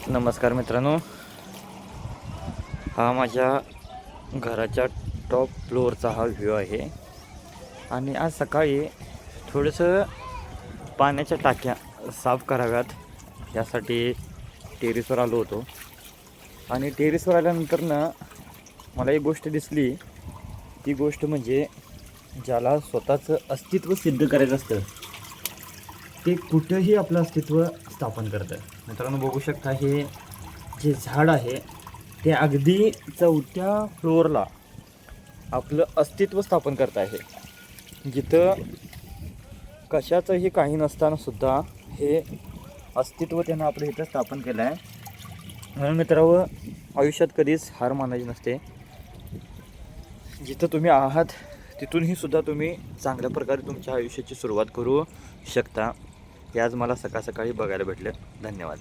नमस्कार मित्रांनो, हा माझ्या घराच्या टॉप फ्लोअरचा हा व्ह्यू आहे. आणि आज सकाळी थोडंसं पाण्याच्या टाक्या साफ कराव्यात यासाठी टेरेसवर आलो होतो. आणि टेरेसवर आल्यानंतर मला एक गोष्ट दिसली. ती गोष्ट म्हणजे ज्याला स्वतःचं अस्तित्व सिद्ध करायचं असतं ते कुठंही आपलं अस्तित्व स्थापन करतं. मित्रांनो, बघू शकता हे जे झाड आहे ते अगदी 4थ्या फ्लोअरला आपलं अस्तित्व स्थापन करत आहे. जिथं कशाचंही काही नसताना सुद्धा हे अस्तित्व त्यानं आपलं इथं स्थापन केलं आहे. म्हणून मित्रांनो, आयुष्यात कधीच हार मानायची नसते. जिथं तुम्ही आहात तिथूनही सुद्धा तुम्ही चांगल्या प्रकारे तुमच्या आयुष्याची सुरुवात करू शकता. हे आज मला सकाळी बघायला भेटलं. धन्यवाद.